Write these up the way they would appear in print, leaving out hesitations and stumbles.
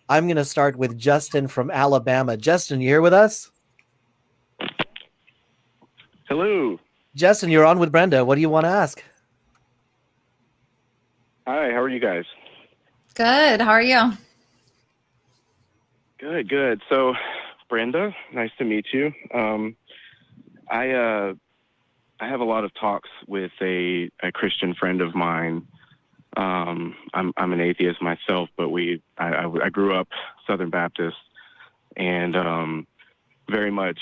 I'm going to start with Justin from Alabama. Justin, you here with us? Hello. Justin, you're on with Brenda. What do you want to ask? Hi, how are you guys? Good. How are you? Good, good. So, Brenda, nice to meet you. I have a lot of talks with a Christian friend of mine. I'm an atheist myself, but I grew up Southern Baptist and very much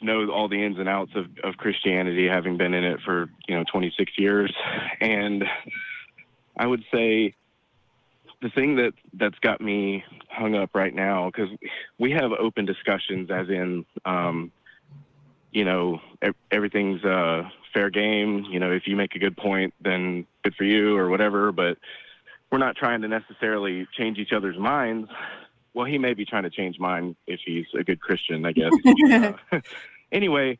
know all the ins and outs of Christianity, having been in it for 26 years. And I would say the thing that's got me hung up right now, because we have open discussions, as in everything's fair game. If you make a good point, then good for you or whatever, but we're not trying to necessarily change each other's minds. Well, he may be trying to change mine if he's a good Christian, I guess. Anyway,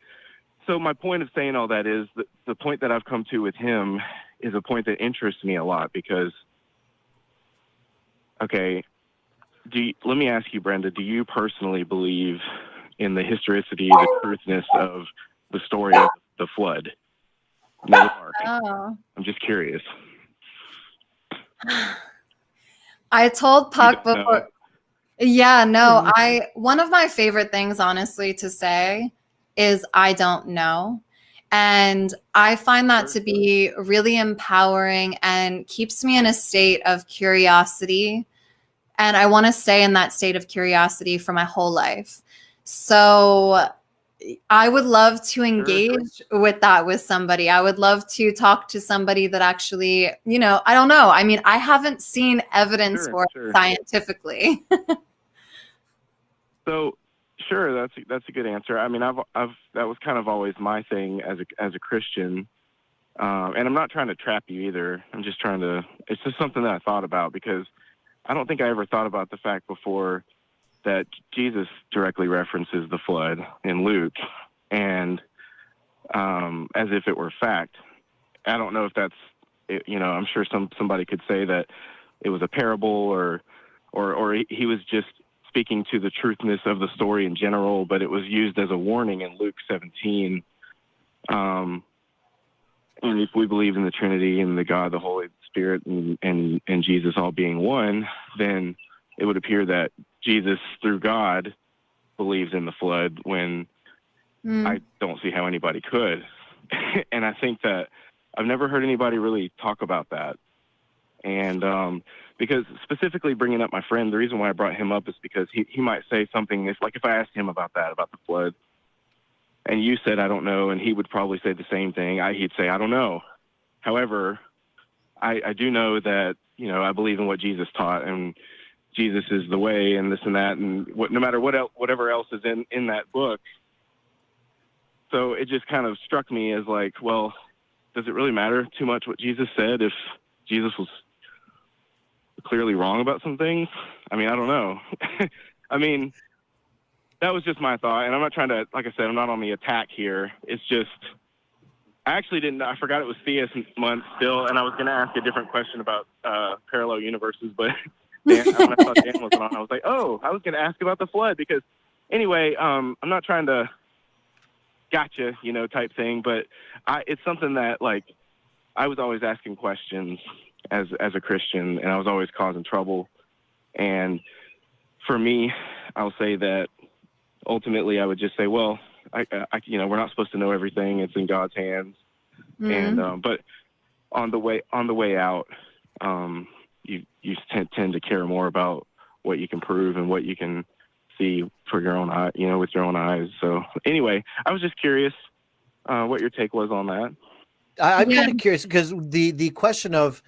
so my point of saying all that is that the point that I've come to with him is a point that interests me a lot, because, okay, let me ask you, Brenda, do you personally believe in the historicity, the truthness of the story of the flood? No, I'm just curious. I told Puck before. Yeah, no, one of my favorite things, honestly, to say is I don't know. And I find that to be really empowering and keeps me in a state of curiosity. And I want to stay in that state of curiosity for my whole life. So I would love to engage with that with somebody. I would love to talk to somebody that actually, I don't know. I mean, I haven't seen evidence for it scientifically. So, sure, that's a good answer. I mean, that was kind of always my thing as a Christian, and I'm not trying to trap you either. I'm just trying to. It's just something that I thought about, because I don't think I ever thought about the fact before that Jesus directly references the flood in Luke, and as if it were fact. I don't know if that's, I'm sure somebody could say that it was a parable, or he was just speaking to the truthness of the story in general, but it was used as a warning in Luke 17. And if we believe in the Trinity and the God, the Holy Spirit, and Jesus all being one, then it would appear that Jesus, through God, believes in the flood, when I don't see how anybody could. And I think that I've never heard anybody really talk about that. And because specifically bringing up my friend, the reason why I brought him up is because he might say something, if I asked him about the flood, and you said, I don't know, and he would probably say the same thing. He'd say, I don't know. However, I do know that, I believe in what Jesus taught, and Jesus is the way, and this and that, and no matter whatever else is in that book. So it just kind of struck me as like, well, does it really matter too much what Jesus said if Jesus was clearly wrong about some things? I mean, I don't know. I mean, that was just my thought, and I'm not trying to, like I said, I'm not on the attack here. It's just, I forgot it was Theist month still, and I was going to ask a different question about parallel universes, but when I saw Dan was on, I was like, oh, I was going to ask about the flood, because anyway, I'm not trying to gotcha, type thing, but it's something that, like, I was always asking questions as a Christian, and I was always causing trouble. And for me, I'll say that ultimately I would just say, well, I we're not supposed to know everything. It's in God's hands. And but on the way out, you tend to care more about what you can prove and what you can see for your own eye, with your own eyes. So anyway, I was just curious what your take was on that. I'm kind of curious, because the question of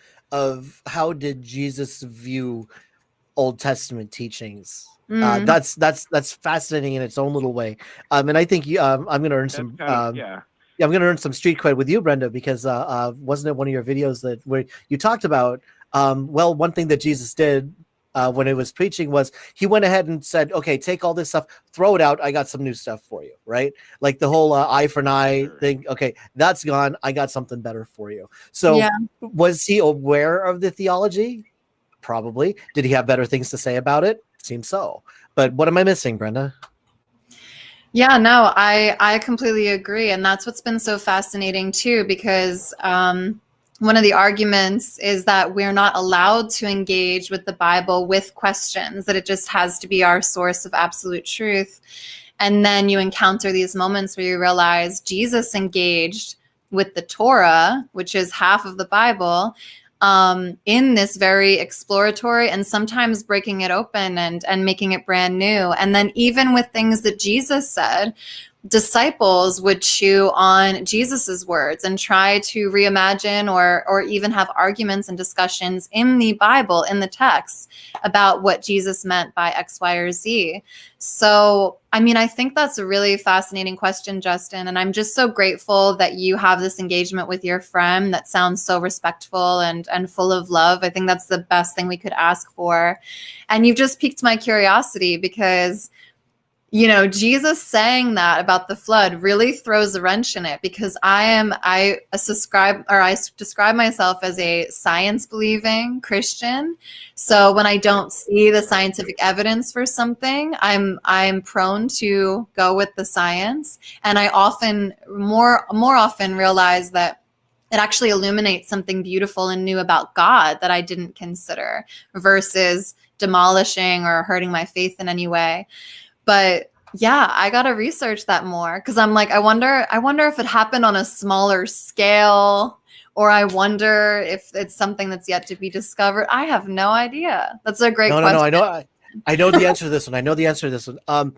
how did Jesus view Old Testament teachings, that's fascinating in its own little way. And I think I'm going to earn some I'm going to earn some street cred with you, Brenda, because wasn't it one of your videos where you talked about one thing that Jesus did when it was preaching was he went ahead and said, okay, take all this stuff, throw it out. I got some new stuff for you, right? Like the whole eye for an eye thing. Okay, that's gone. I got something better for you. So was he aware of the theology Probably. Did he have better things to say about it? Seems so. But what am I missing, Brenda? Yeah, no, I completely agree. And that's what's been so fascinating too, because one of the arguments is that we're not allowed to engage with the Bible with questions, that it just has to be our source of absolute truth. And then you encounter these moments where you realize Jesus engaged with the Torah, which is half of the Bible, in this very exploratory and sometimes breaking it open and making it brand new. And then even with things that Jesus said, disciples would chew on Jesus's words and try to reimagine or even have arguments and discussions in the Bible, in the text, about what Jesus meant by X, Y, or Z. So, I mean, I think that's a really fascinating question, Justin. And I'm just so grateful that you have this engagement with your friend that sounds so respectful and full of love. I think that's the best thing we could ask for. And you've just piqued my curiosity because, you know, Jesus saying that about the flood really throws a wrench in it, because I describe myself as a science believing Christian. So when I don't see the scientific evidence for something, I'm prone to go with the science. And I often, more often, realize that it actually illuminates something beautiful and new about God that I didn't consider, versus demolishing or hurting my faith in any way. But yeah, I got to research that more, because I'm like, I wonder if it happened on a smaller scale, or I wonder if it's something that's yet to be discovered. I have no idea. That's a great question. No, I know the answer to this one.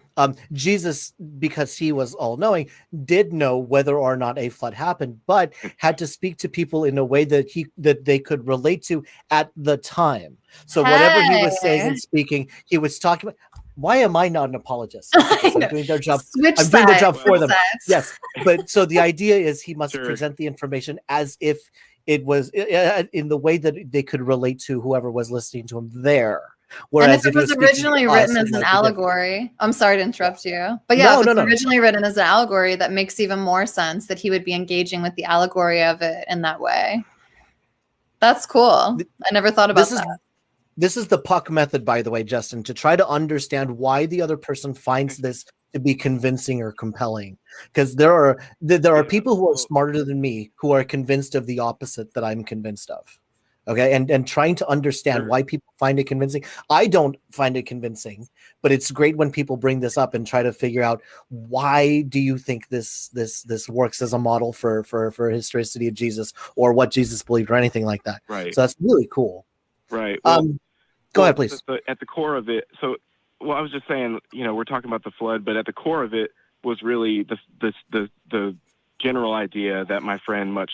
Jesus, because he was all knowing, did know whether or not a flood happened, but had to speak to people in a way that they could relate to at the time. So whatever he was saying and speaking, he was talking about. Why am I not an apologist? I'm doing their job. I'm doing their job for them. Yes, but so the idea is he must present the information as if it was in the way that they could relate to whoever was listening to him there. Whereas and if it was originally written as an allegory, I'm sorry to interrupt you, but yeah, if it's originally written as an allegory, that makes even more sense that he would be engaging with the allegory of it in that way. That's cool. I never thought about that. This is the puck method, by the way, Justin, to try to understand why the other person finds this to be convincing or compelling. Because there are people who are smarter than me who are convinced of the opposite that I'm convinced of. Okay, and trying to understand why people find it convincing. I don't find it convincing, but it's great when people bring this up and try to figure out, why do you think this works as a model for historicity of Jesus, or what Jesus believed, or anything like that. Right. So that's really cool. Right. Well, go ahead, please. At the core of it, I was just saying, you know, we're talking about the flood, but at the core of it was really the general idea that my friend, much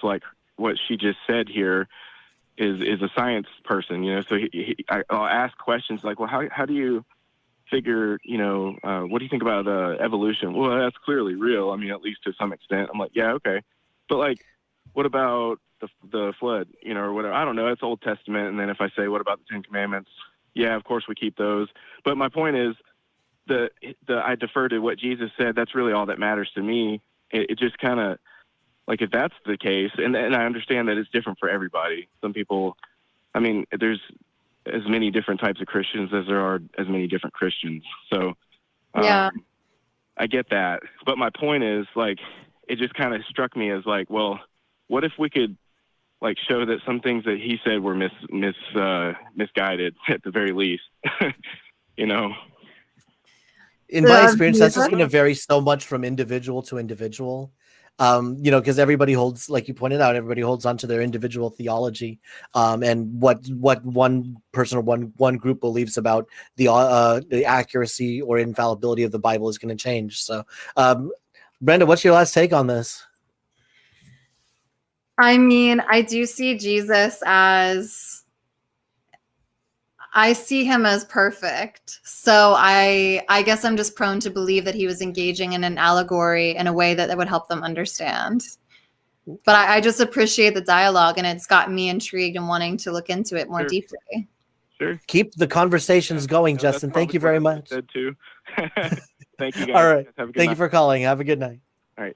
like what she just said here, is a science person. You know, so I'll ask questions like, well, how do you figure, you know, what do you think about evolution? Well, that's clearly real. I mean, at least to some extent. I'm like, yeah, okay, but like, what about the flood, you know, or whatever? I don't know. It's Old Testament. And then if I say, what about the Ten Commandments? Yeah, of course we keep those. But my point is I defer to what Jesus said. That's really all that matters to me. It just kind of like, if that's the case, and I understand that it's different for everybody. Some people, I mean, there's as many different types of Christians as there are as many different Christians. So yeah, I get that. But my point is, like, it just kind of struck me as like, well, what if we could like show that some things that he said were misguided at the very least, you know? In my experience, that's just going to vary so much from individual to individual. You know, because everybody holds, like you pointed out, everybody holds onto their individual theology, and what one person or one group believes about the accuracy or infallibility of the Bible is going to change. So, Brenda, what's your last take on this? I mean, I do see Jesus as, I see him as perfect. So I guess I'm just prone to believe that he was engaging in an allegory in a way that would help them understand. But I just appreciate the dialogue, and it's gotten me intrigued and wanting to look into it more deeply. Sure. Keep the conversations going, Justin. Thank you very much. Said too. Thank you, guys. All right. Have a good Thank night. you for calling. Have a good night. All right.